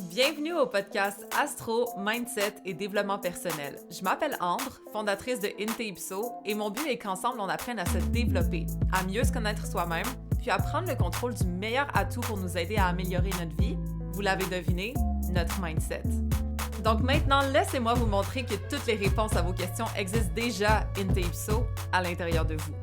Bienvenue au podcast Astro, Mindset et Développement personnel. Je m'appelle Ambre, fondatrice de Inte-Ipso, et mon but est qu'ensemble on apprenne à se développer, à mieux se connaître soi-même, puis à prendre le contrôle du meilleur atout pour nous aider à améliorer notre vie. Vous l'avez deviné, notre mindset. Donc maintenant, laissez-moi vous montrer que toutes les réponses à vos questions existent déjà Inte-Ipso à l'intérieur de vous.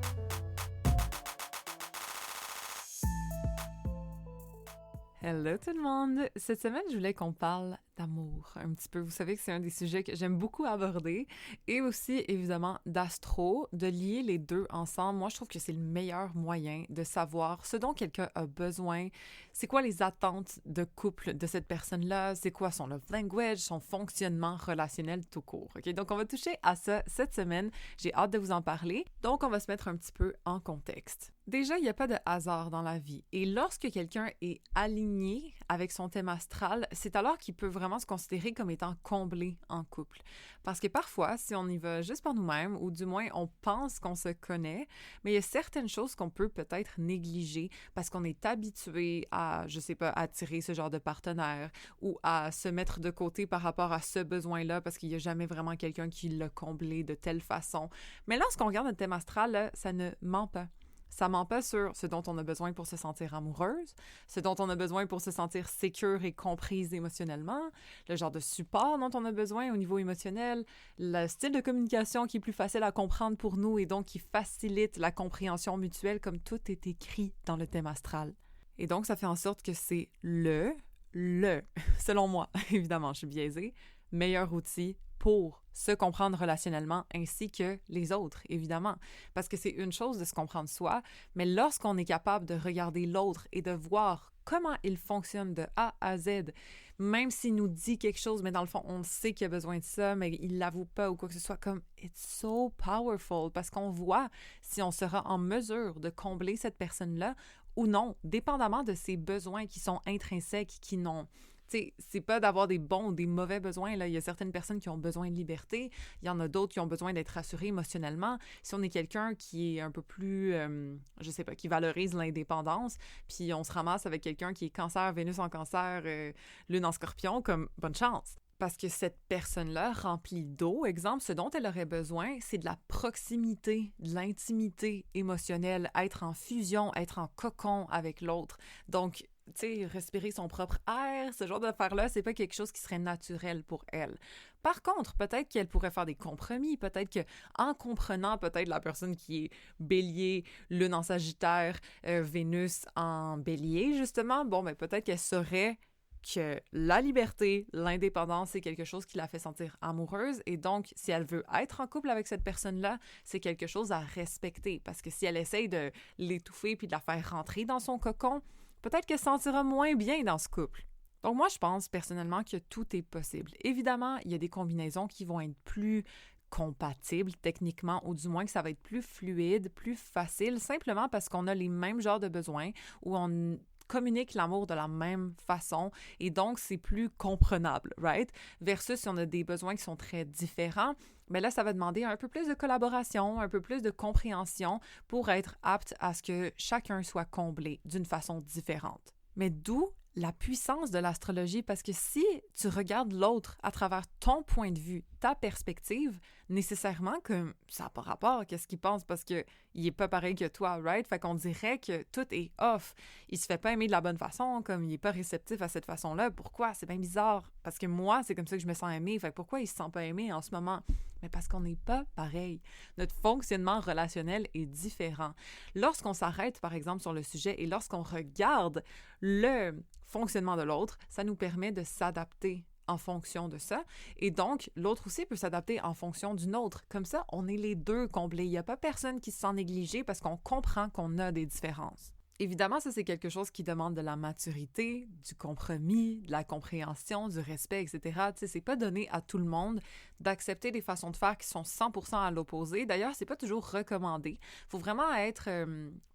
Hello tout le monde! Cette semaine, je voulais qu'on parle d'amour un petit peu. Vous savez que c'est un des sujets que j'aime beaucoup aborder et aussi, évidemment, d'astro, de lier les deux ensemble. Moi, je trouve que c'est le meilleur moyen de savoir ce dont quelqu'un a besoin, c'est quoi les attentes de couple de cette personne-là, c'est quoi son love language, son fonctionnement relationnel tout court. OK? Donc, on va toucher à ça cette semaine. J'ai hâte de vous en parler. Donc, on va se mettre un petit peu en contexte. Déjà, il n'y a pas de hasard dans la vie. Et lorsque quelqu'un est aligné avec son thème astral, c'est alors qu'il peut vraiment se considérer comme étant comblé en couple. Parce que parfois, si on y va juste par nous-mêmes, ou du moins on pense qu'on se connaît, mais il y a certaines choses qu'on peut peut-être négliger parce qu'on est habitué à, je sais pas, attirer ce genre de partenaire ou à se mettre de côté par rapport à ce besoin-là parce qu'il n'y a jamais vraiment quelqu'un qui l'a comblé de telle façon. Mais lorsqu'on regarde notre thème astral, là, ça ne ment pas. Ça ment pas sur ce dont on a besoin pour se sentir amoureuse, ce dont on a besoin pour se sentir sécure et comprise émotionnellement, le genre de support dont on a besoin au niveau émotionnel, le style de communication qui est plus facile à comprendre pour nous et donc qui facilite la compréhension mutuelle comme tout est écrit dans le thème astral. Et donc, ça fait en sorte que c'est selon moi, évidemment, je suis biaisée, meilleur outil pour se comprendre relationnellement ainsi que les autres, évidemment. Parce que c'est une chose de se comprendre soi, mais lorsqu'on est capable de regarder l'autre et de voir comment il fonctionne de A à Z, même s'il nous dit quelque chose, mais dans le fond, on sait qu'il a besoin de ça, mais il l'avoue pas ou quoi que ce soit, comme « it's so powerful » parce qu'on voit si on sera en mesure de combler cette personne-là ou non, dépendamment de ses besoins qui sont intrinsèques, qui n'ont... T'sais, c'est pas d'avoir des bons ou des mauvais besoins. Là. Il y a certaines personnes qui ont besoin de liberté. Il y en a d'autres qui ont besoin d'être rassurées émotionnellement. Si on est quelqu'un qui est un peu plus, je sais pas, qui valorise l'indépendance, puis on se ramasse avec quelqu'un qui est cancer, Vénus en cancer, lune en scorpion, comme bonne chance. Parce que cette personne-là, remplie d'eau, exemple, ce dont elle aurait besoin, c'est de la proximité, de l'intimité émotionnelle, être en fusion, être en cocon avec l'autre. Donc, tu sais, respirer son propre air, ce genre d'affaires-là, c'est pas quelque chose qui serait naturel pour elle. Par contre, peut-être qu'elle pourrait faire des compromis, peut-être qu'en comprenant peut-être la personne qui est bélier, lune en sagittaire, Vénus en bélier, justement, bon, ben peut-être qu'elle saurait que la liberté, l'indépendance, c'est quelque chose qui la fait sentir amoureuse et donc, si elle veut être en couple avec cette personne-là, c'est quelque chose à respecter parce que si elle essaye de l'étouffer puis de la faire rentrer dans son cocon, peut-être qu'elle se sentira moins bien dans ce couple. Donc moi, je pense personnellement que tout est possible. Évidemment, il y a des combinaisons qui vont être plus compatibles techniquement, ou du moins que ça va être plus fluide, plus facile, simplement parce qu'on a les mêmes genres de besoins, où on communique l'amour de la même façon et donc c'est plus comprenable, right? Versus si on a des besoins qui sont très différents, mais là, ça va demander un peu plus de collaboration, un peu plus de compréhension pour être apte à ce que chacun soit comblé d'une façon différente. Mais d'où la puissance de l'astrologie, parce que si tu regardes l'autre à travers ton point de vue, ta perspective, nécessairement que ça n'a pas rapport à ce qu'il pense parce qu'il n'est pas pareil que toi, right? Fait qu'on dirait que tout est off. Il se fait pas aimer de la bonne façon, comme il n'est pas réceptif à cette façon-là. Pourquoi? C'est bien bizarre. Parce que moi, c'est comme ça que je me sens aimée. Fait que pourquoi il se sent pas aimé en ce moment? Mais parce qu'on n'est pas pareil. Notre fonctionnement relationnel est différent. Lorsqu'on s'arrête, par exemple, sur le sujet et lorsqu'on regarde le fonctionnement de l'autre, ça nous permet de s'adapter en fonction de ça. Et donc, l'autre aussi peut s'adapter en fonction d'une autre. Comme ça, on est les deux comblés. Il n'y a pas personne qui se sent négligé parce qu'on comprend qu'on a des différences. Évidemment, ça, c'est quelque chose qui demande de la maturité, du compromis, de la compréhension, du respect, etc. Tu sais, c'est pas donné à tout le monde d'accepter des façons de faire qui sont 100% à l'opposé. D'ailleurs, c'est pas toujours recommandé. Il faut vraiment être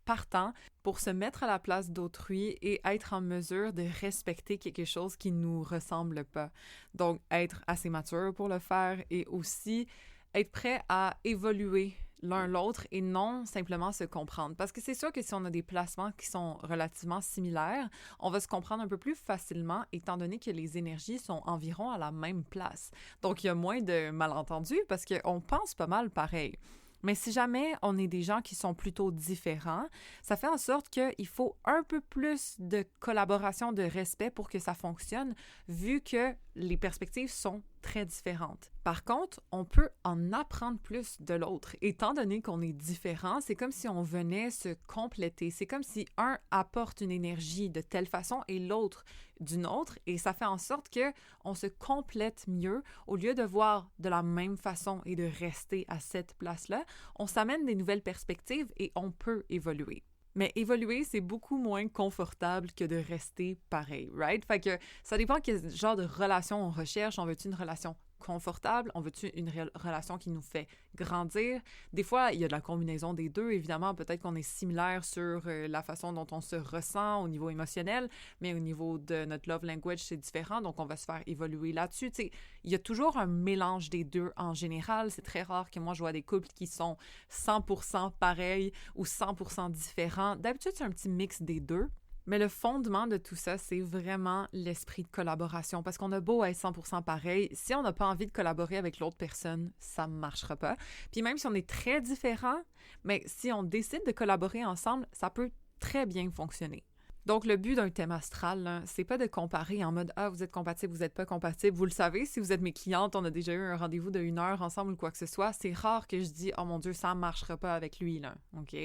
partant pour se mettre à la place d'autrui et être en mesure de respecter quelque chose qui nous ressemble pas. Donc, être assez mature pour le faire et aussi être prêt à évoluer l'un l'autre et non simplement se comprendre. Parce que c'est sûr que si on a des placements qui sont relativement similaires, on va se comprendre un peu plus facilement étant donné que les énergies sont environ à la même place. Donc, il y a moins de malentendus parce qu'on pense pas mal pareil. Mais si jamais on est des gens qui sont plutôt différents, ça fait en sorte qu'il faut un peu plus de collaboration, de respect pour que ça fonctionne, vu que les perspectives sont très différentes. Par contre, on peut en apprendre plus de l'autre. Étant donné qu'on est différent, c'est comme si on venait se compléter. C'est comme si un apporte une énergie de telle façon et l'autre d'une autre, et ça fait en sorte qu'on se complète mieux. Au lieu de voir de la même façon et de rester à cette place-là, on s'amène des nouvelles perspectives et on peut évoluer. Mais évoluer, c'est beaucoup moins confortable que de rester pareil, right? Fait que ça dépend quel genre de relation on recherche. On veut-tu une relation confortable? On veut-tu une relation qui nous fait grandir? Des fois, il y a de la combinaison des deux. Évidemment, peut-être qu'on est similaire sur la façon dont on se ressent au niveau émotionnel, mais au niveau de notre love language, c'est différent. Donc, on va se faire évoluer là-dessus. Tu sais, il y a toujours un mélange des deux en général. C'est très rare que moi, je vois des couples qui sont 100% pareils ou 100% différents. D'habitude, c'est un petit mix des deux. Mais le fondement de tout ça, c'est vraiment l'esprit de collaboration. Parce qu'on a beau être 100% pareil, si on n'a pas envie de collaborer avec l'autre personne, ça ne marchera pas. Puis même si on est très différents, mais si on décide de collaborer ensemble, ça peut très bien fonctionner. Donc, le but d'un thème astral, là, c'est pas de comparer en mode « Ah, vous êtes compatible, vous n'êtes pas compatible. » Vous le savez, si vous êtes mes clientes, on a déjà eu un rendez-vous de 1 heure ensemble ou quoi que ce soit. C'est rare que je dis « Oh mon Dieu, ça ne marchera pas avec lui, là. » OK?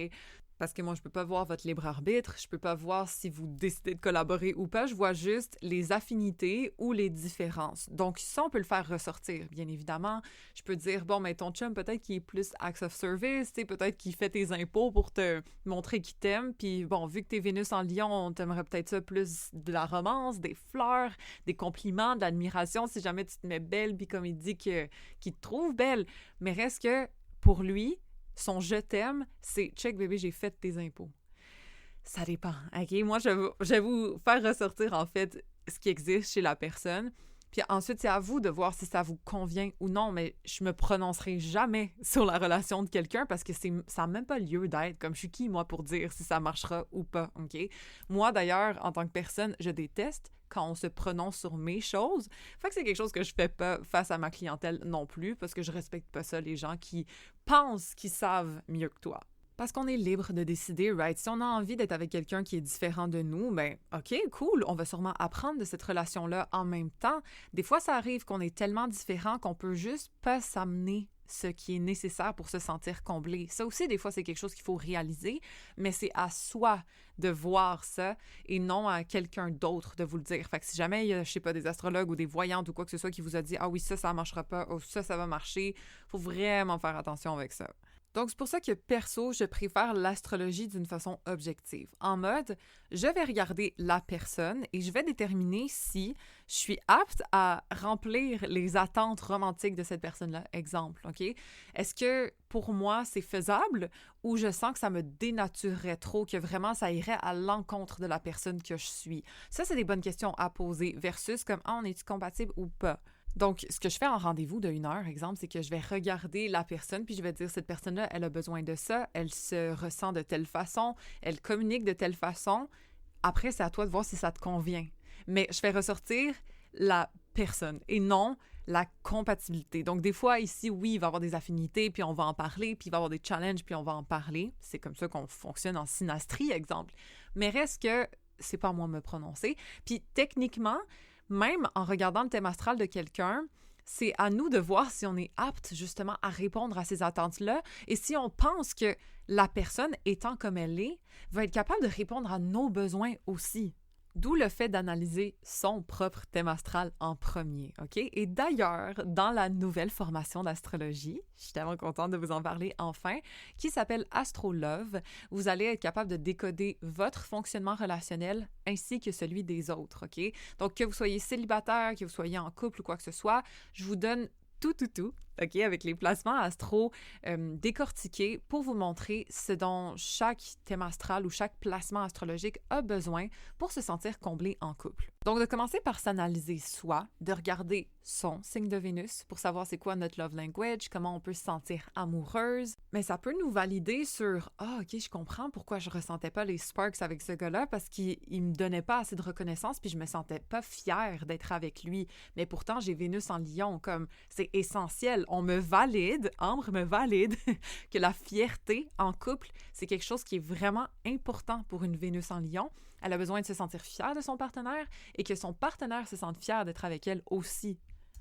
Parce que moi, je peux pas voir votre libre arbitre, je peux pas voir si vous décidez de collaborer ou pas, je vois juste les affinités ou les différences. Donc, ça, on peut le faire ressortir, bien évidemment. Je peux dire, bon, mais ton chum, peut-être qu'il est plus acts of service, tu sais, peut-être qu'il fait tes impôts pour te montrer qu'il t'aime, puis bon, vu que t'es Vénus en Lion, on t'aimerait peut-être ça plus de la romance, des fleurs, des compliments, de l'admiration, si jamais tu te mets belle, puis comme il dit qu'il te trouve belle. Mais reste que, pour lui, son « je t'aime », c'est « check bébé, j'ai fait tes impôts ». Ça dépend, OK? Moi, je vais vous faire ressortir, en fait, ce qui existe chez la personne. Puis ensuite, c'est à vous de voir si ça vous convient ou non, mais je me prononcerai jamais sur la relation de quelqu'un parce que ça n'a même pas lieu d'être. Comme je suis qui, moi, pour dire si ça marchera ou pas, OK? Moi, d'ailleurs, en tant que personne, je déteste quand on se prononce sur mes choses. Fait que c'est quelque chose que je fais pas face à ma clientèle non plus parce que je respecte pas ça, les gens qui pensent qu'ils savent mieux que toi. Parce qu'on est libre de décider, right? Si on a envie d'être avec quelqu'un qui est différent de nous, ben OK, cool, on va sûrement apprendre de cette relation-là en même temps. Des fois, ça arrive qu'on est tellement différents qu'on peut juste pas s'amener ce qui est nécessaire pour se sentir comblé. Ça aussi, des fois, c'est quelque chose qu'il faut réaliser, mais c'est à soi de voir ça et non à quelqu'un d'autre de vous le dire. Fait que si jamais il y a, je sais pas, des astrologues ou des voyantes ou quoi que ce soit qui vous a dit « Ah oui, ça marchera pas » ou « ça va marcher », faut vraiment faire attention avec ça. Donc, c'est pour ça que, perso, je préfère l'astrologie d'une façon objective. En mode, je vais regarder la personne et je vais déterminer si je suis apte à remplir les attentes romantiques de cette personne-là. Exemple, OK? Est-ce que, pour moi, c'est faisable ou je sens que ça me dénaturerait trop, que vraiment ça irait à l'encontre de la personne que je suis? Ça, c'est des bonnes questions à poser versus comme, ah, on est-tu compatible ou pas? Donc, ce que je fais en rendez-vous de 1 heure, exemple, c'est que je vais regarder la personne puis je vais dire, cette personne-là, elle a besoin de ça, elle se ressent de telle façon, elle communique de telle façon. Après, c'est à toi de voir si ça te convient. Mais je fais ressortir la personne et non la compatibilité. Donc, des fois, ici, oui, il va y avoir des affinités, puis on va en parler, puis il va y avoir des challenges, puis on va en parler. C'est comme ça qu'on fonctionne en synastrie, exemple. Mais reste que c'est pas à moi de me prononcer. Puis, techniquement, même en regardant le thème astral de quelqu'un, c'est à nous de voir si on est apte justement à répondre à ces attentes-là et si on pense que la personne, étant comme elle est, va être capable de répondre à nos besoins aussi. D'où le fait d'analyser son propre thème astral en premier, OK? Et d'ailleurs, dans la nouvelle formation d'astrologie, je suis tellement contente de vous en parler enfin, qui s'appelle Astro Love, vous allez être capable de décoder votre fonctionnement relationnel ainsi que celui des autres, OK? Donc, que vous soyez célibataire, que vous soyez en couple ou quoi que ce soit, je vous donne tout, OK, avec les placements astro décortiqués pour vous montrer ce dont chaque thème astral ou chaque placement astrologique a besoin pour se sentir comblé en couple. Donc, de commencer par s'analyser soi, de regarder son signe de Vénus pour savoir c'est quoi notre love language, comment on peut se sentir amoureuse. Mais ça peut nous valider sur « Ah, ok, je comprends pourquoi je ressentais pas les sparks avec ce gars-là parce qu'il me donnait pas assez de reconnaissance puis je me sentais pas fière d'être avec lui. Mais pourtant, j'ai Vénus en Lion, comme c'est essentiel. On me valide, Ambre me valide que la fierté en couple, c'est quelque chose qui est vraiment important pour une Vénus en Lion. Elle a besoin de se sentir fière de son partenaire et que son partenaire se sente fier d'être avec elle aussi.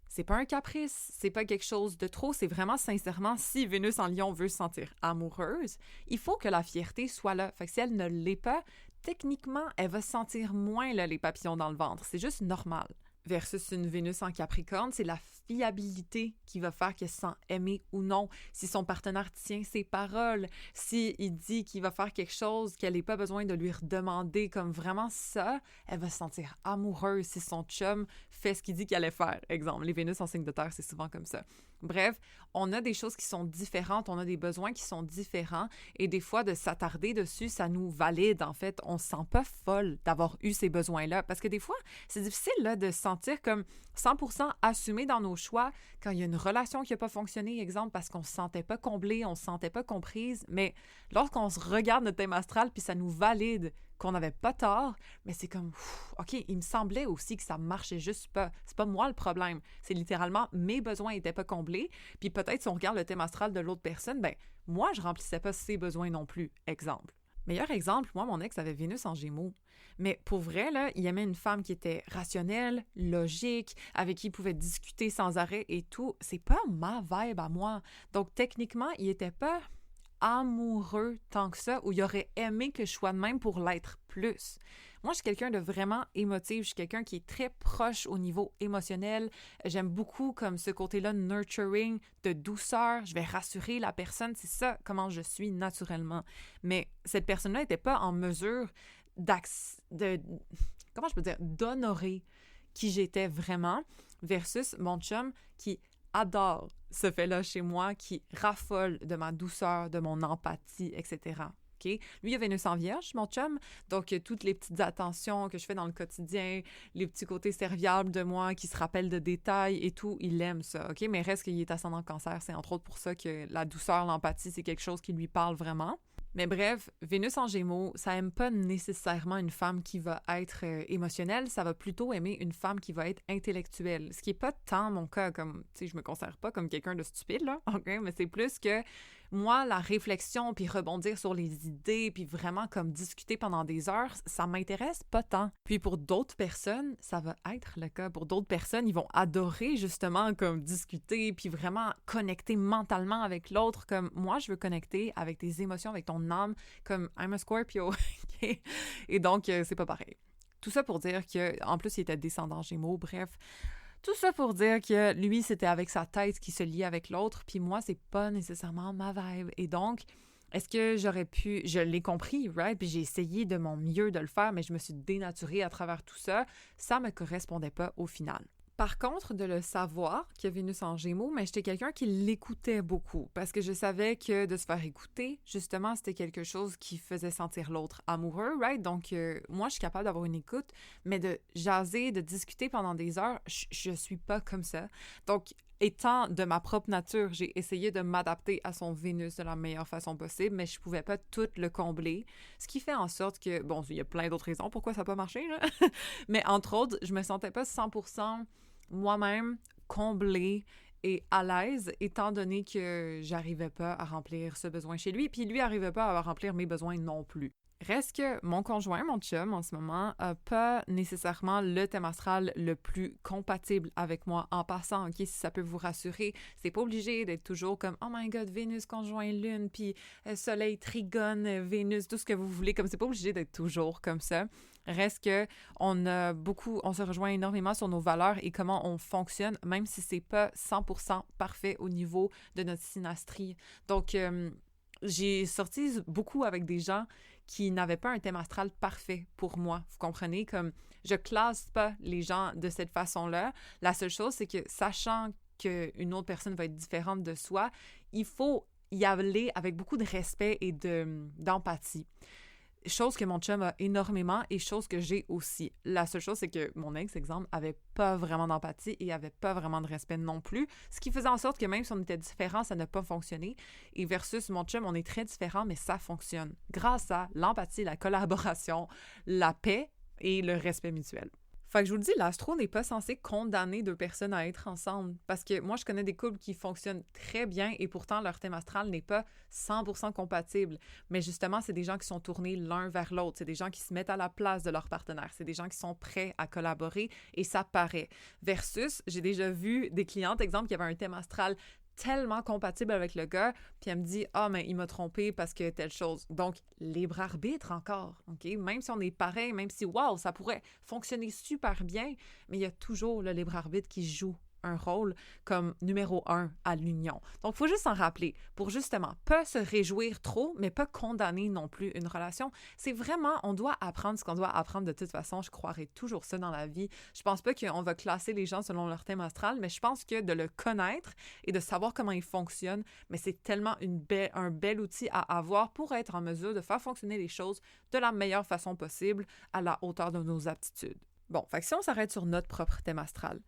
C'est pas un caprice, c'est pas quelque chose de trop, c'est vraiment sincèrement, si Vénus en Lion veut se sentir amoureuse, il faut que la fierté soit là. Fait que si elle ne l'est pas, techniquement, elle va sentir moins là, les papillons dans le ventre. C'est juste normal. Versus une Vénus en Capricorne, c'est la fiabilité qui va faire qu'elle se sent aimée ou non. Si son partenaire tient ses paroles, s'il dit qu'il va faire quelque chose qu'elle n'ait pas besoin de lui redemander comme vraiment ça, elle va se sentir amoureuse si son chum fait ce qu'il dit qu'il allait faire. Exemple, les Vénus en signe de terre, c'est souvent comme ça. Bref, on a des choses qui sont différentes, on a des besoins qui sont différents et des fois, de s'attarder dessus, ça nous valide, en fait. On se sent pas folle d'avoir eu ces besoins-là parce que des fois, c'est difficile là, de se sentir comme 100% assumé dans nos choix quand il y a une relation qui n'a pas fonctionné, exemple, parce qu'on se sentait pas comblé, on se sentait pas comprise, mais lorsqu'on se regarde notre thème astral puis ça nous valide qu'on n'avait pas tort, mais c'est comme, OK, il me semblait aussi que ça marchait juste pas. C'est pas moi le problème. C'est littéralement mes besoins n'étaient pas comblés. Puis peut-être si on regarde le thème astral de l'autre personne, ben moi, je remplissais pas ses besoins non plus. Exemple. Meilleur exemple, moi, mon ex avait Vénus en Gémeaux. Mais pour vrai, là, il aimait une femme qui était rationnelle, logique, avec qui il pouvait discuter sans arrêt et tout. C'est pas ma vibe à moi. Donc, techniquement, il était pas amoureux tant que ça, ou il aurait aimé que je sois de même pour l'être plus. Moi, je suis quelqu'un de vraiment émotif, je suis quelqu'un qui est très proche au niveau émotionnel. J'aime beaucoup comme ce côté-là nurturing, de douceur. Je vais rassurer la personne, c'est ça comment je suis naturellement. Mais cette personne-là n'était pas en mesure comment je peux dire, d'honorer qui j'étais vraiment versus mon chum qui adore ce fait-là chez moi, qui raffole de ma douceur, de mon empathie, etc. Okay? Lui, il a Vénus en Vierge, mon chum, donc toutes les petites attentions que je fais dans le quotidien, les petits côtés serviables de moi qui se rappellent de détails et tout, il aime ça, OK? Mais reste qu'il est ascendant Cancer, c'est entre autres pour ça que la douceur, l'empathie, c'est quelque chose qui lui parle vraiment. Mais bref, Vénus en Gémeaux, ça aime pas nécessairement une femme qui va être émotionnelle, ça va plutôt aimer une femme qui va être intellectuelle. Ce qui est pas tant mon cas, comme, tu sais, je me considère pas comme quelqu'un de stupide, là, OK? Mais c'est plus que moi, la réflexion, puis rebondir sur les idées, puis vraiment comme discuter pendant des heures, ça m'intéresse pas tant. Puis pour d'autres personnes, ça va être le cas. Pour d'autres personnes, ils vont adorer justement comme discuter, puis vraiment connecter mentalement avec l'autre. Comme moi, je veux connecter avec tes émotions, avec ton âme, comme I'm a Scorpio. Okay? Et donc, c'est pas pareil. Tout ça pour dire que, en plus, il était descendant Gémeaux, bref. Tout ça pour dire que lui, c'était avec sa tête qui se liait avec l'autre, puis moi, c'est pas nécessairement ma vibe. Et donc, est-ce que j'aurais pu... Je l'ai compris, right? Puis j'ai essayé de mon mieux de le faire, mais je me suis dénaturée à travers tout ça. Ça me correspondait pas au final. Par contre, de le savoir qu'il y a Vénus en Gémeaux, mais j'étais quelqu'un qui l'écoutait beaucoup parce que je savais que de se faire écouter, justement, c'était quelque chose qui faisait sentir l'autre amoureux, right? Donc, moi, je suis capable d'avoir une écoute, mais de jaser, de discuter pendant des heures, je suis pas comme ça. Donc, étant de ma propre nature, j'ai essayé de m'adapter à son Vénus de la meilleure façon possible, mais je pouvais pas tout le combler, ce qui fait en sorte que, bon, il y a plein d'autres raisons pourquoi ça n'a pas marché, là. Mais entre autres, je me sentais pas 100% moi-même comblée et à l'aise, étant donné que j'arrivais pas à remplir ce besoin chez lui, puis lui arrivait pas à remplir mes besoins non plus. Reste que mon conjoint, mon chum, en ce moment, a pas nécessairement le thème astral le plus compatible avec moi. En passant, OK, si ça peut vous rassurer, c'est pas obligé d'être toujours comme « Oh my God, Vénus, conjoint Lune, puis Soleil, Trigone, Vénus, tout ce que vous voulez. » Comme c'est pas obligé d'être toujours comme ça. Reste que on se rejoint énormément sur nos valeurs et comment on fonctionne, même si c'est pas 100% parfait au niveau de notre synastrie. Donc, j'ai sorti beaucoup avec des gens qui n'avaient pas un thème astral parfait pour moi. Vous comprenez? Comme je classe pas les gens de cette façon-là. La seule chose, c'est que sachant qu'une autre personne va être différente de soi, il faut y aller avec beaucoup de respect et d'empathie. Chose que mon chum a énormément et chose que j'ai aussi. La seule chose, c'est que mon ex, exemple, avait pas vraiment d'empathie et avait pas vraiment de respect non plus, ce qui faisait en sorte que même si on était différents, ça n'a pas fonctionné. Et versus mon chum, on est très différents, mais ça fonctionne. Grâce à l'empathie, la collaboration, la paix et le respect mutuel. Fait que je vous le dis, l'astro n'est pas censé condamner deux personnes à être ensemble. Parce que moi, je connais des couples qui fonctionnent très bien et pourtant leur thème astral n'est pas 100% compatible. Mais justement, c'est des gens qui sont tournés l'un vers l'autre. C'est des gens qui se mettent à la place de leur partenaire. C'est des gens qui sont prêts à collaborer et ça paraît. Versus, j'ai déjà vu des clientes, exemple, qui avaient un thème astral tellement compatible avec le gars, puis elle me dit « Ah, mais il m'a trompé parce que telle chose. » Donc, libre arbitre encore, OK? Même si on est pareil, même si, wow, ça pourrait fonctionner super bien, mais il y a toujours le libre arbitre qui joue un rôle comme numéro 1 à l'union. Donc, il faut juste s'en rappeler pour justement pas se réjouir trop, mais pas condamner non plus une relation. C'est vraiment, on doit apprendre ce qu'on doit apprendre de toute façon. Je croirais toujours ça dans la vie. Je pense pas qu'on va classer les gens selon leur thème astral, mais je pense que de le connaître et de savoir comment il fonctionne, mais c'est tellement un bel outil à avoir pour être en mesure de faire fonctionner les choses de la meilleure façon possible à la hauteur de nos aptitudes. Bon, fait que si on s'arrête sur notre propre thème astral,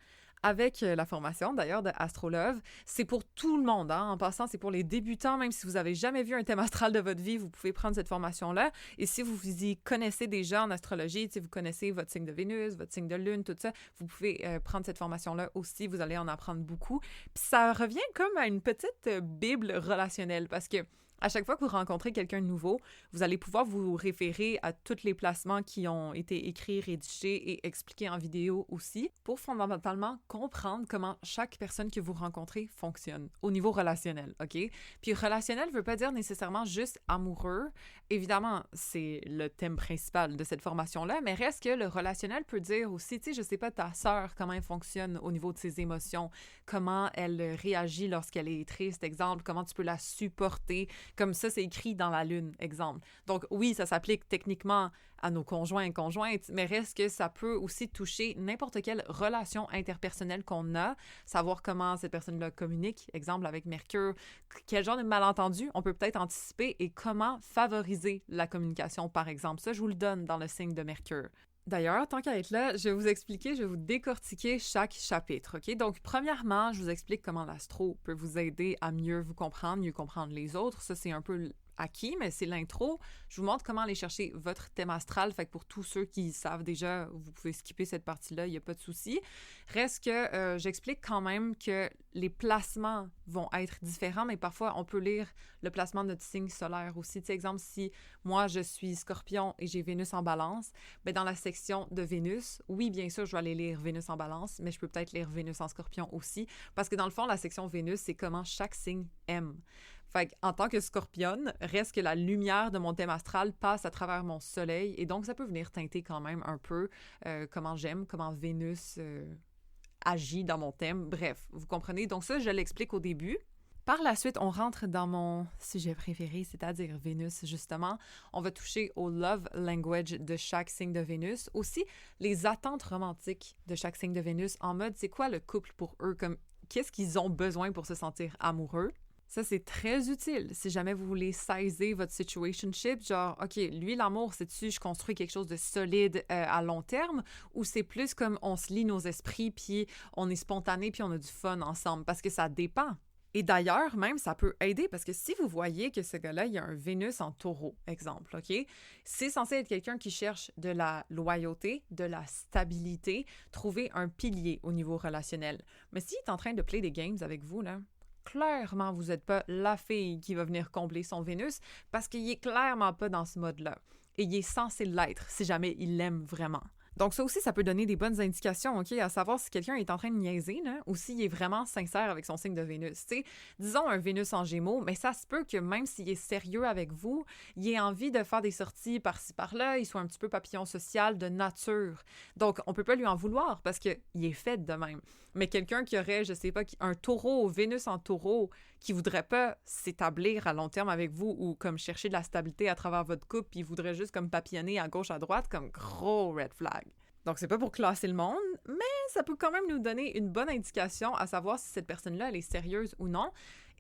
avec la formation, d'ailleurs, de Astrolove. C'est pour tout le monde, hein? En passant, c'est pour les débutants. Même si vous n'avez jamais vu un thème astral de votre vie, vous pouvez prendre cette formation-là. Et si vous y connaissez déjà en astrologie, si vous connaissez votre signe de Vénus, votre signe de Lune, tout ça, vous pouvez prendre cette formation-là aussi. Vous allez en apprendre beaucoup. Puis ça revient comme à une petite bible relationnelle parce que à chaque fois que vous rencontrez quelqu'un de nouveau, vous allez pouvoir vous référer à tous les placements qui ont été écrits, rédigés et expliqués en vidéo aussi pour fondamentalement comprendre comment chaque personne que vous rencontrez fonctionne au niveau relationnel, OK? Puis relationnel ne veut pas dire nécessairement juste amoureux. Évidemment, c'est le thème principal de cette formation-là, mais reste que le relationnel peut dire aussi, tu sais, je sais pas, ta sœur, comment elle fonctionne au niveau de ses émotions, comment elle réagit lorsqu'elle est triste, exemple, comment tu peux la supporter. Comme ça, c'est écrit dans la Lune, exemple. Donc oui, ça s'applique techniquement à nos conjoints et conjointes, mais reste que ça peut aussi toucher n'importe quelle relation interpersonnelle qu'on a, savoir comment cette personne-là communique, exemple avec Mercure, quel genre de malentendu on peut peut-être anticiper et comment favoriser la communication, par exemple. Ça, je vous le donne dans le signe de Mercure. D'ailleurs, tant qu'à être là, je vais vous expliquer, je vais vous décortiquer chaque chapitre, OK? Donc, premièrement, je vous explique comment l'astro peut vous aider à mieux vous comprendre, mieux comprendre les autres. Ça, c'est un peu acquis, mais c'est l'intro. Je vous montre comment aller chercher votre thème astral. Fait que pour tous ceux qui savent déjà, vous pouvez skipper cette partie-là, il n'y a pas de souci. Reste que j'explique quand même que les placements vont être différents, mais parfois, on peut lire le placement de notre signe solaire aussi. Tu sais, exemple, si moi, je suis Scorpion et j'ai Vénus en Balance, bien, dans la section de Vénus, oui, bien sûr, je vais aller lire Vénus en Balance, mais je peux peut-être lire Vénus en Scorpion aussi, parce que dans le fond, la section Vénus, c'est comment chaque signe aime. Fait en tant que scorpionne, reste que la lumière de mon thème astral passe à travers mon soleil et donc ça peut venir teinter quand même un peu comment j'aime, comment Vénus agit dans mon thème. Bref, vous comprenez? Donc ça, je l'explique au début. Par la suite, on rentre dans mon sujet préféré, c'est-à-dire Vénus, justement. On va toucher au love language de chaque signe de Vénus. Aussi, les attentes romantiques de chaque signe de Vénus en mode, c'est quoi le couple pour eux? Comme, qu'est-ce qu'ils ont besoin pour se sentir amoureux? Ça, c'est très utile si jamais vous voulez saisir votre situationship, genre, OK, lui, l'amour, c'est-tu je construis quelque chose de solide à long terme ou c'est plus comme on se lie nos esprits puis on est spontané puis on a du fun ensemble parce que ça dépend. Et d'ailleurs, même, ça peut aider parce que si vous voyez que ce gars-là, il y a un Vénus en taureau, exemple, OK? C'est censé être quelqu'un qui cherche de la loyauté, de la stabilité, trouver un pilier au niveau relationnel. Mais s'il est en train de play des games avec vous, là, clairement, vous n'êtes pas la fille qui va venir combler son Vénus parce qu'il est clairement pas dans ce mode-là. Et il est censé l'être si jamais il l'aime vraiment. Donc ça aussi, ça peut donner des bonnes indications, OK, à savoir si quelqu'un est en train de niaiser, là, ou s'il est vraiment sincère avec son signe de Vénus. Tu sais, disons un Vénus en Gémeaux, mais ça se peut que même s'il est sérieux avec vous, il ait envie de faire des sorties par-ci par-là, il soit un petit peu papillon social de nature. Donc, on peut pas lui en vouloir parce qu'il est fait de même. Mais quelqu'un qui aurait, je sais pas, un taureau, Vénus en taureau, qui voudrait pas s'établir à long terme avec vous ou comme chercher de la stabilité à travers votre couple puis voudrait juste comme papillonner à gauche, à droite, comme gros red flag. Donc, c'est pas pour classer le monde, mais ça peut quand même nous donner une bonne indication à savoir si cette personne-là, elle est sérieuse ou non,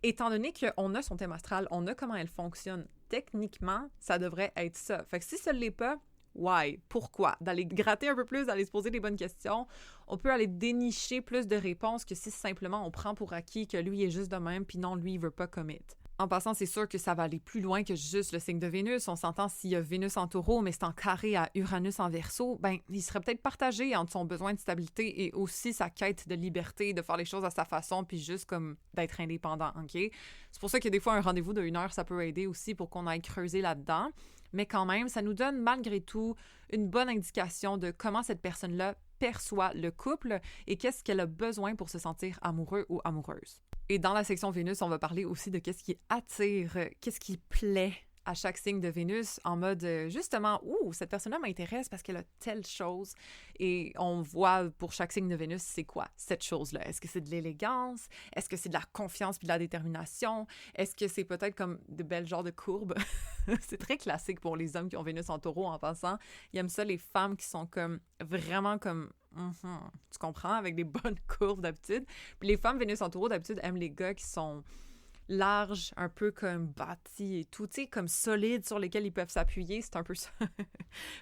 étant donné qu'on a son thème astral, on a comment elle fonctionne. techniquement, ça devrait être ça. Fait que si ça ne l'est pas, why? Pourquoi? D'aller gratter un peu plus, d'aller se poser des bonnes questions. On peut aller dénicher plus de réponses que si simplement on prend pour acquis que lui est juste de même, puis non, lui, il veut pas commit. En passant, c'est sûr que ça va aller plus loin que juste le signe de Vénus. On s'entend s'il y a Vénus en Taureau, mais c'est en carré à Uranus en Verseau, ben il serait peut-être partagé entre son besoin de stabilité et aussi sa quête de liberté, de faire les choses à sa façon, puis juste comme d'être indépendant, OK? C'est pour ça que des fois, un rendez-vous de 1 heure, ça peut aider aussi pour qu'on aille creuser là-dedans. Mais quand même, ça nous donne malgré tout une bonne indication de comment cette personne-là perçoit le couple et qu'est-ce qu'elle a besoin pour se sentir amoureux ou amoureuse. Et dans la section Vénus, on va parler aussi de qu'est-ce qui attire, qu'est-ce qui plaît à chaque signe de Vénus en mode, justement, cette personne-là m'intéresse parce qu'elle a telle chose. Et on voit pour chaque signe de Vénus, c'est quoi cette chose-là? Est-ce que c'est de l'élégance? Est-ce que c'est de la confiance puis de la détermination? Est-ce que c'est peut-être comme de belles genres de courbes? C'est très classique pour les hommes qui ont Vénus en Taureau en passant. Ils aiment ça, les femmes qui sont comme vraiment comme... tu comprends? Avec des bonnes courbes d'habitude. Puis les femmes Vénus en Taureau d'habitude aiment les gars qui sont larges, un peu comme bâtis et tout, tu sais, comme solides sur lesquels ils peuvent s'appuyer. C'est un peu ça.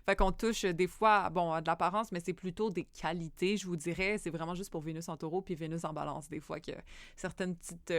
Fait qu'on touche des fois, bon, à de l'apparence, mais c'est plutôt des qualités, je vous dirais. C'est vraiment juste pour Vénus en Taureau puis Vénus en Balance, des fois, que certaines petites...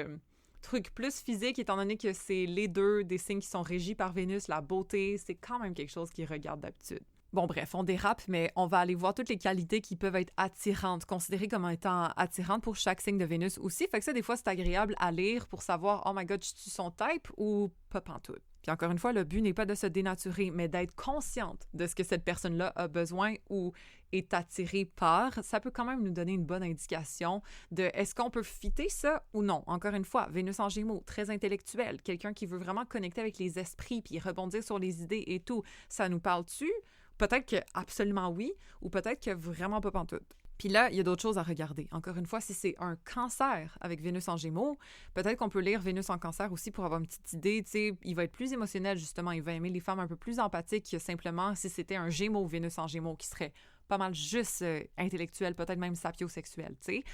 trucs plus physiques, étant donné que c'est les deux des signes qui sont régis par Vénus, la beauté, c'est quand même quelque chose qu'ils regardent d'habitude. Bon, bref, on dérape, mais on va aller voir toutes les qualités qui peuvent être attirantes, considérées comme étant attirantes pour chaque signe de Vénus aussi. Fait que ça, des fois, c'est agréable à lire pour savoir, oh my god, je suis son type ou pas pantoute. Puis encore une fois, le but n'est pas de se dénaturer, mais d'être consciente de ce que cette personne-là a besoin ou est attirée par. Ça peut quand même nous donner une bonne indication de est-ce qu'on peut fitter ça ou non. Encore une fois, Vénus en Gémeaux, très intellectuel, quelqu'un qui veut vraiment connecter avec les esprits puis rebondir sur les idées et tout. Ça nous parle-tu? Peut-être que absolument oui, ou peut-être que vraiment pas pantoute. Puis là, il y a d'autres choses à regarder. Encore une fois, si c'est un cancer avec Vénus en Gémeaux, peut-être qu'on peut lire Vénus en cancer aussi pour avoir une petite idée. Tu sais, il va être plus émotionnel, justement. Il va aimer les femmes un peu plus empathiques que simplement si c'était un Gémeaux Vénus en Gémeaux qui serait pas mal juste intellectuel, peut-être même sapiosexuel, tu sais.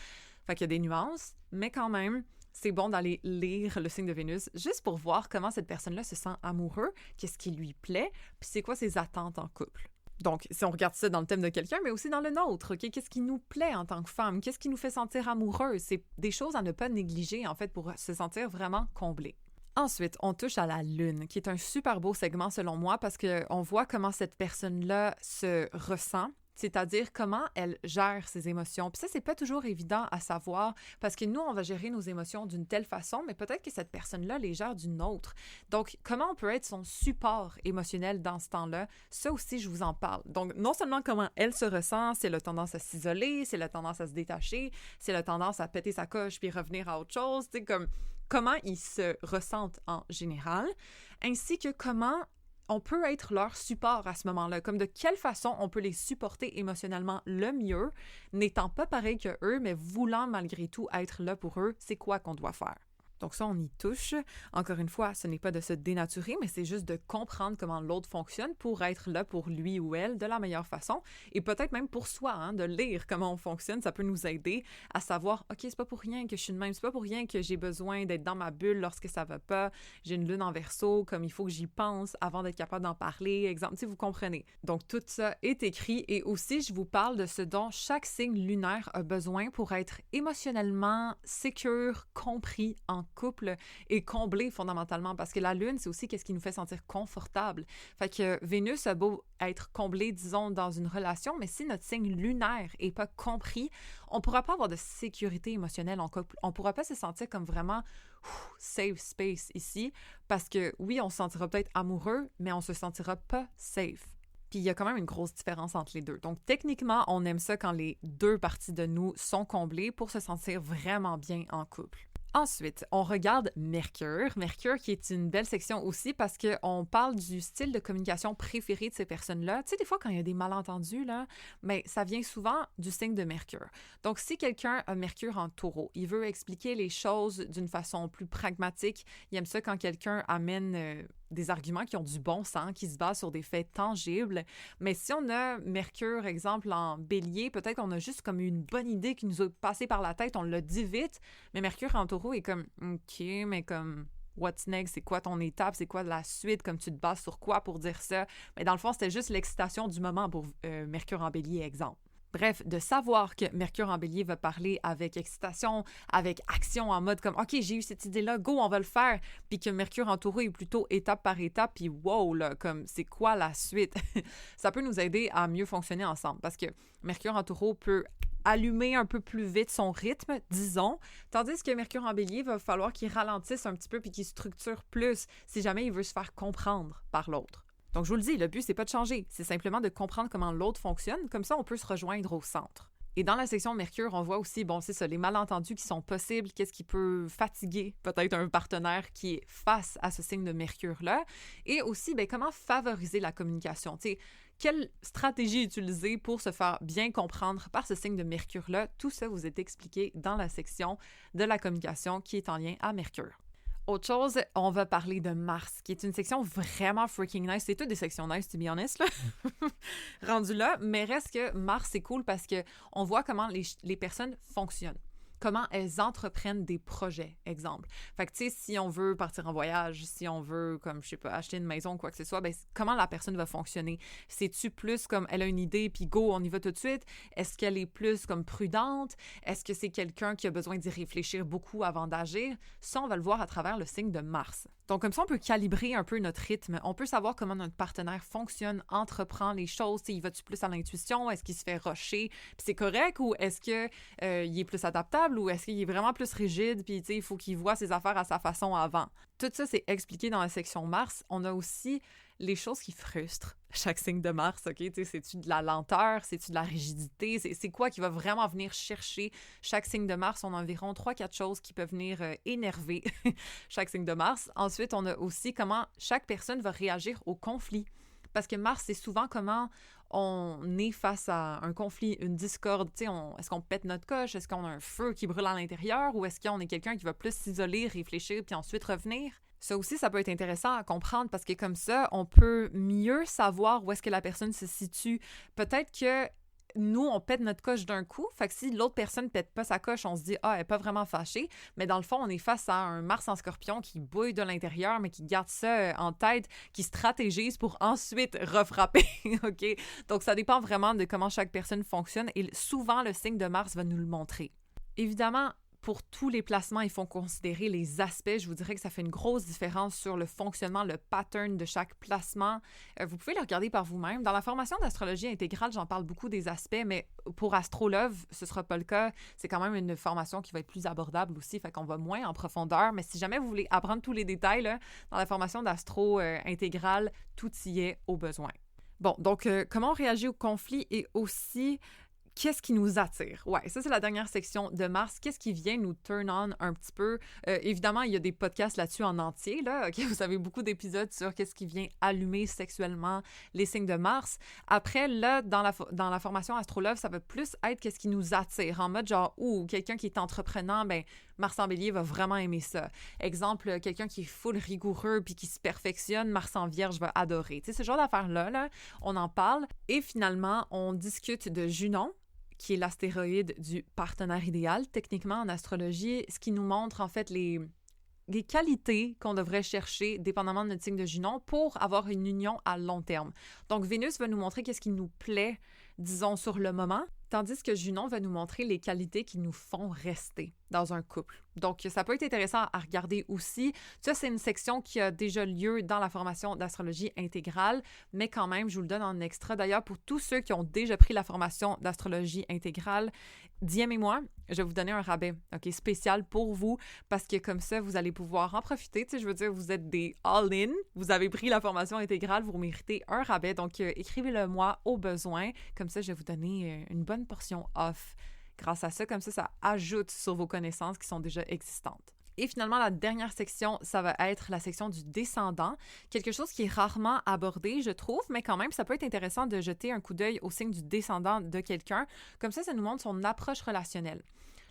Fait qu'il y a des nuances, mais quand même, c'est bon d'aller lire le signe de Vénus juste pour voir comment cette personne-là se sent amoureux, qu'est-ce qui lui plaît, puis c'est quoi ses attentes en couple. Donc, si on regarde ça dans le thème de quelqu'un, mais aussi dans le nôtre, OK? Qu'est-ce qui nous plaît en tant que femme? Qu'est-ce qui nous fait sentir amoureux? C'est des choses à ne pas négliger, en fait, pour se sentir vraiment comblé. Ensuite, on touche à la Lune, qui est un super beau segment selon moi parce qu'on voit comment cette personne-là se ressent, c'est-à-dire comment elle gère ses émotions. Puis ça, c'est pas toujours évident à savoir parce que nous, on va gérer nos émotions d'une telle façon, mais peut-être que cette personne-là les gère d'une autre. Donc, comment on peut être son support émotionnel dans ce temps-là? Ça aussi, je vous en parle. Donc, non seulement comment elle se ressent, si elle a tendance à s'isoler, si elle a tendance à se détacher, si elle a tendance à péter sa coche puis revenir à autre chose, tu sais, comme comment ils se ressentent en général, ainsi que comment on peut être leur support à ce moment-là, comme de quelle façon on peut les supporter émotionnellement le mieux, n'étant pas pareil que eux, mais voulant malgré tout être là pour eux, c'est quoi qu'on doit faire. Donc ça, on y touche. Encore une fois, ce n'est pas de se dénaturer, mais c'est juste de comprendre comment l'autre fonctionne pour être là pour lui ou elle de la meilleure façon. Et peut-être même pour soi, hein, de lire comment on fonctionne, ça peut nous aider à savoir, OK, c'est pas pour rien que je suis de même, c'est pas pour rien que j'ai besoin d'être dans ma bulle lorsque ça va pas, j'ai une lune en Verseau, comme il faut que j'y pense avant d'être capable d'en parler, exemple, si vous comprenez. Donc tout ça est écrit et aussi je vous parle de ce dont chaque signe lunaire a besoin pour être émotionnellement sécure, compris en couple et comblé fondamentalement parce que la lune, c'est aussi qu'est-ce qui nous fait sentir confortable. Fait que Vénus a beau être comblée, disons, dans une relation, mais si notre signe lunaire est pas compris, on pourra pas avoir de sécurité émotionnelle en couple. On pourra pas se sentir comme vraiment safe space ici parce que oui, on se sentira peut-être amoureux, mais on se sentira pas safe. Puis il y a quand même une grosse différence entre les deux. Donc techniquement, on aime ça quand les deux parties de nous sont comblées pour se sentir vraiment bien en couple. Ensuite, on regarde Mercure. Mercure qui est une belle section aussi parce qu'on parle du style de communication préféré de ces personnes-là. Tu sais, des fois, quand il y a des malentendus, là, mais ça vient souvent du signe de Mercure. Donc, si quelqu'un a Mercure en Taureau, il veut expliquer les choses d'une façon plus pragmatique. Il aime ça quand quelqu'un amène des arguments qui ont du bon sens, qui se basent sur des faits tangibles. Mais si on a Mercure, exemple, en Bélier, peut-être qu'on a juste comme une bonne idée qui nous a passé par la tête, on l'a dit vite, mais Mercure en Taureau est comme, OK, mais comme, what's next, c'est quoi ton étape, c'est quoi la suite, comme tu te bases sur quoi pour dire ça. Mais dans le fond, c'était juste l'excitation du moment pour Mercure en Bélier, exemple. Bref, de savoir que Mercure en Bélier va parler avec excitation, avec action, en mode comme « OK, j'ai eu cette idée-là, go, on va le faire », puis que Mercure en Taureau est plutôt étape par étape, puis wow, là, comme c'est quoi la suite? Ça peut nous aider à mieux fonctionner ensemble, parce que Mercure en Taureau peut allumer un peu plus vite son rythme, disons, tandis que Mercure en Bélier, va falloir qu'il ralentisse un petit peu puis qu'il structure plus si jamais il veut se faire comprendre par l'autre. Donc, je vous le dis, le but, c'est pas de changer, c'est simplement de comprendre comment l'autre fonctionne, comme ça, on peut se rejoindre au centre. Et dans la section Mercure, on voit aussi, bon, c'est ça, les malentendus qui sont possibles, qu'est-ce qui peut fatiguer peut-être un partenaire qui est face à ce signe de Mercure-là, et aussi, bien, comment favoriser la communication, tu sais, quelle stratégie utiliser pour se faire bien comprendre par ce signe de Mercure-là, tout ça vous est expliqué dans la section de la communication qui est en lien à Mercure. Autre chose, on va parler de Mars, qui est une section vraiment freaking nice. C'est toutes des sections nice, to be honest, là. Rendu là, mais reste que Mars, c'est cool parce qu'on voit comment les personnes fonctionnent. Comment elles entreprennent des projets, exemple. Fait que, tu sais, si on veut partir en voyage, si on veut, comme, je sais pas, acheter une maison, quoi que ce soit, ben comment la personne va fonctionner? C'est-tu plus comme, elle a une idée, puis go, on y va tout de suite? Est-ce qu'elle est plus comme prudente? Est-ce que c'est quelqu'un qui a besoin d'y réfléchir beaucoup avant d'agir? Ça, on va le voir à travers le signe de Mars. Donc, comme ça, on peut calibrer un peu notre rythme. On peut savoir comment notre partenaire fonctionne, entreprend les choses. T'sais, il va-tu plus à l'intuition? Est-ce qu'il se fait rusher? Puis c'est correct? Ou est-ce qu'il est plus adaptable? Ou est-ce qu'il est vraiment plus rigide? Puis, il faut qu'il voit ses affaires à sa façon avant. Tout ça, c'est expliqué dans la section Mars. On a aussi les choses qui frustrent chaque signe de Mars, OK? C'est-tu de la lenteur? C'est-tu de la rigidité? C'est quoi qui va vraiment venir chercher chaque signe de Mars? On a environ 3-4 choses qui peuvent venir énerver chaque signe de Mars. Ensuite, on a aussi comment chaque personne va réagir au conflit. Parce que Mars, c'est souvent comment on est face à un conflit, une discorde. Est-ce qu'on pète notre coche? Est-ce qu'on a un feu qui brûle à l'intérieur? Ou est-ce qu'on est quelqu'un qui va plus s'isoler, réfléchir, puis ensuite revenir? Ça aussi, ça peut être intéressant à comprendre parce que comme ça, on peut mieux savoir où est-ce que la personne se situe. Peut-être que nous, on pète notre coche d'un coup. Fait que si l'autre personne pète pas sa coche, on se dit « Ah, elle est pas vraiment fâchée ». Mais dans le fond, on est face à un Mars en Scorpion qui bouille de l'intérieur, mais qui garde ça en tête, qui stratégise pour ensuite refrapper, OK? Donc, ça dépend vraiment de comment chaque personne fonctionne et souvent, le signe de Mars va nous le montrer. Évidemment, pour tous les placements, il faut considérer les aspects. Je vous dirais que ça fait une grosse différence sur le fonctionnement, le pattern de chaque placement. Vous pouvez le regarder par vous-même. Dans la formation d'astrologie intégrale, j'en parle beaucoup des aspects, mais pour Astrolove, ce ne sera pas le cas. C'est quand même une formation qui va être plus abordable aussi, fait qu'on va moins en profondeur. Mais si jamais vous voulez apprendre tous les détails, là, dans la formation d'astro intégrale, tout y est au besoin. Bon, donc comment on réagit au conflit et aussi qu'est-ce qui nous attire? Ouais, ça, c'est la dernière section de Mars. Qu'est-ce qui vient nous turn on un petit peu? Évidemment, il y a des podcasts là-dessus en entier, là. OK? Vous avez beaucoup d'épisodes sur qu'est-ce qui vient allumer sexuellement les signes de Mars. Après, là, dans la formation Astrolove, ça va plus être qu'est-ce qui nous attire. En mode genre, quelqu'un qui est entreprenant, ben Mars en Bélier va vraiment aimer ça. Exemple, quelqu'un qui est full rigoureux puis qui se perfectionne, Mars en Vierge va adorer. Tu sais, ce genre d'affaires-là, là, on en parle. Et finalement, on discute de Junon, qui est l'astéroïde du partenaire idéal, techniquement en astrologie, ce qui nous montre en fait les qualités qu'on devrait chercher, dépendamment de notre signe de Junon, pour avoir une union à long terme. Donc, Vénus va nous montrer qu'est-ce qui nous plaît, disons, sur le moment, tandis que Junon va nous montrer les qualités qui nous font rester dans un couple. Donc, ça peut être intéressant à regarder aussi. Ça, c'est une section qui a déjà lieu dans la formation d'astrologie intégrale, mais quand même, je vous le donne en extra. D'ailleurs, pour tous ceux qui ont déjà pris la formation d'astrologie intégrale, Diem et moi, je vais vous donner un rabais, OK, spécial pour vous, parce que comme ça, vous allez pouvoir en profiter. Tu sais, je veux dire, vous êtes des all-in, vous avez pris la formation intégrale, vous méritez un rabais. Donc, écrivez-le moi au besoin. Comme ça, je vais vous donner une bonne portion off. Grâce à ça, comme ça ajoute sur vos connaissances qui sont déjà existantes. Et finalement, la dernière section, ça va être la section du descendant. Quelque chose qui est rarement abordé, je trouve, mais quand même, ça peut être intéressant de jeter un coup d'œil au signe du descendant de quelqu'un. Comme ça nous montre son approche relationnelle.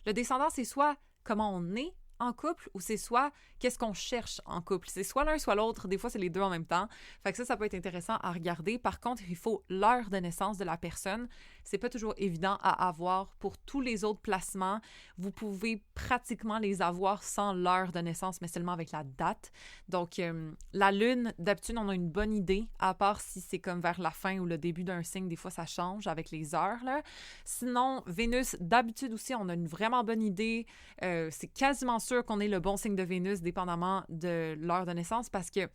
Le descendant, c'est soit comment on est en couple ou c'est soit qu'est-ce qu'on cherche en couple. C'est soit l'un, soit l'autre. Des fois, c'est les deux en même temps. Fait que ça peut être intéressant à regarder. Par contre, il faut l'heure de naissance de la personne. c'est pas toujours évident à avoir. Pour tous les autres placements, vous pouvez pratiquement les avoir sans l'heure de naissance, mais seulement avec la date. Donc, la lune, d'habitude, on a une bonne idée, à part si c'est comme vers la fin ou le début d'un signe, des fois, ça change avec les heures, là. Sinon, Vénus, d'habitude aussi, on a une vraiment bonne idée. C'est quasiment sûr qu'on ait le bon signe de Vénus, dépendamment de l'heure de naissance, parce que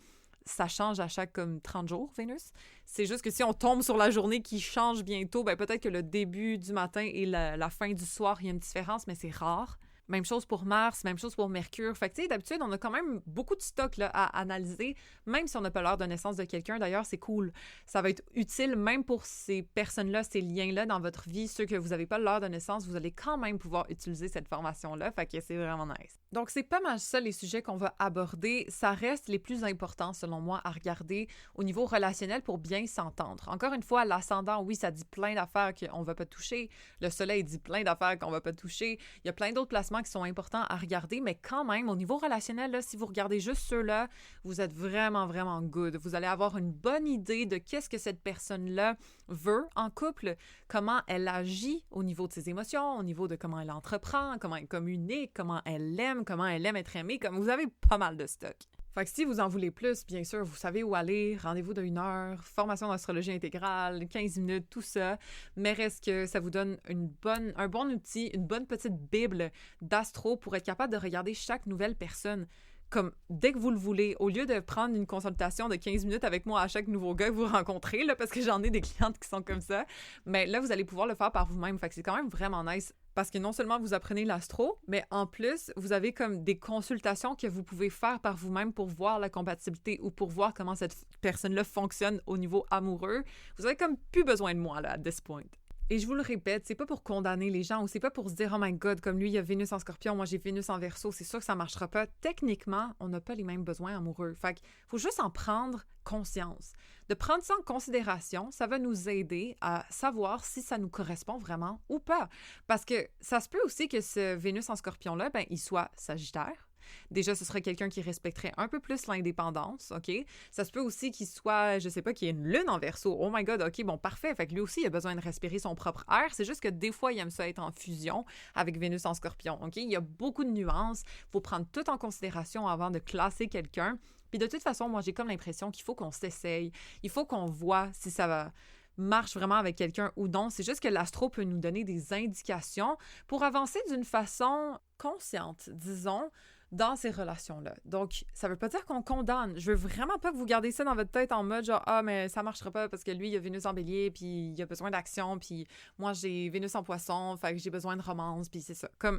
ça change à chaque comme 30 jours, Vénus. C'est juste que si on tombe sur la journée qui change bientôt, ben peut-être que le début du matin et la fin du soir, il y a une différence, mais c'est rare. Même chose pour Mars, même chose pour Mercure. Fait que, tu sais, d'habitude, on a quand même beaucoup de stock là, à analyser, même si on n'a pas l'heure de naissance de quelqu'un. D'ailleurs, c'est cool. Ça va être utile même pour ces personnes-là, ces liens-là dans votre vie. Ceux que vous n'avez pas l'heure de naissance, vous allez quand même pouvoir utiliser cette formation-là. Fait que c'est vraiment nice. Donc, c'est pas mal ça, les sujets qu'on va aborder. Ça reste les plus importants, selon moi, à regarder au niveau relationnel pour bien s'entendre. Encore une fois, l'ascendant, oui, ça dit plein d'affaires qu'on ne va pas toucher. Le soleil dit plein d'affaires qu'on ne va pas toucher. Il y a plein d'autres placements qui sont importants à regarder, mais quand même, au niveau relationnel, là, si vous regardez juste ceux-là, vous êtes vraiment, vraiment good. Vous allez avoir une bonne idée de qu'est-ce que cette personne-là veut en couple, comment elle agit au niveau de ses émotions, au niveau de comment elle entreprend, comment elle communique, comment elle aime être aimée, comme vous avez pas mal de stock. Fait que si vous en voulez plus, bien sûr, vous savez où aller, rendez-vous de 1 heure, formation d'astrologie intégrale, 15 minutes, tout ça, mais reste que ça vous donne un bon outil, une bonne petite bible d'astro pour être capable de regarder chaque nouvelle personne comme dès que vous le voulez, au lieu de prendre une consultation de 15 minutes avec moi à chaque nouveau gars que vous rencontrez, là, parce que j'en ai des clientes qui sont comme ça, mais là, vous allez pouvoir le faire par vous-même. Fait que c'est quand même vraiment nice parce que non seulement vous apprenez l'astro, mais en plus, vous avez comme des consultations que vous pouvez faire par vous-même pour voir la compatibilité ou pour voir comment cette personne-là fonctionne au niveau amoureux. Vous avez comme plus besoin de moi, là, at this point. Et je vous le répète, c'est pas pour condamner les gens ou c'est pas pour se dire « Oh my God, comme lui, il y a Vénus en Scorpion, moi j'ai Vénus en Verseau, c'est sûr que ça marchera pas. » Techniquement, on n'a pas les mêmes besoins amoureux. Fait qu'il faut juste en prendre conscience. De prendre ça en considération, ça va nous aider à savoir si ça nous correspond vraiment ou pas. Parce que ça se peut aussi que ce Vénus en Scorpion-là, ben, il soit Sagittaire. Déjà, ce serait quelqu'un qui respecterait un peu plus l'indépendance, OK? Ça se peut aussi qu'il soit, je sais pas, qu'il y ait une lune en Verseau. Oh my God, OK, bon, parfait. Fait que lui aussi, il a besoin de respirer son propre air. C'est juste que des fois, il aime ça être en fusion avec Vénus en Scorpion, OK? Il y a beaucoup de nuances. Il faut prendre tout en considération avant de classer quelqu'un. Puis de toute façon, moi, j'ai comme l'impression qu'il faut qu'on s'essaye. Il faut qu'on voit si ça marche vraiment avec quelqu'un ou non. C'est juste que l'astro peut nous donner des indications pour avancer d'une façon consciente, disons, dans ces relations-là. Donc, ça veut pas dire qu'on condamne. Je veux vraiment pas que vous gardez ça dans votre tête en mode genre « Ah, mais ça marchera pas parce que lui, il a Vénus en Bélier, puis il a besoin d'action, puis moi, j'ai Vénus en Poisson, fait que j'ai besoin de romance, puis c'est ça. » Comme,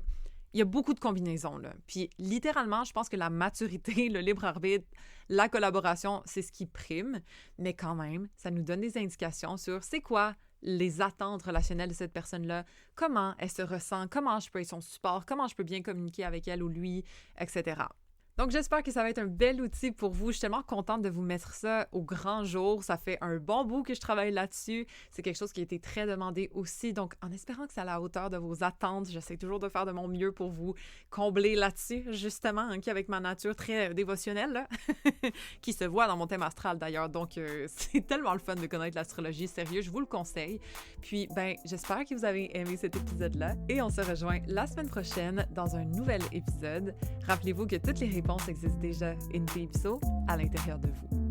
il y a beaucoup de combinaisons, là. Puis, littéralement, je pense que la maturité, le libre arbitre, la collaboration, c'est ce qui prime. Mais quand même, ça nous donne des indications sur c'est quoi les attentes relationnelles de cette personne-là, comment elle se ressent, comment je peux être son support, comment je peux bien communiquer avec elle ou lui, etc. Donc, j'espère que ça va être un bel outil pour vous. Je suis tellement contente de vous mettre ça au grand jour. Ça fait un bon bout que je travaille là-dessus. C'est quelque chose qui a été très demandé aussi. Donc, en espérant que c'est à la hauteur de vos attentes, j'essaie toujours de faire de mon mieux pour vous combler là-dessus, justement, hein, avec ma nature très dévotionnelle, là, qui se voit dans mon thème astral d'ailleurs. Donc, c'est tellement le fun de connaître l'astrologie. Sérieux, je vous le conseille. Puis, ben, j'espère que vous avez aimé cet épisode-là. Et on se rejoint la semaine prochaine dans un nouvel épisode. Rappelez-vous que toutes les réponses existent déjà in peepso à l'intérieur de vous.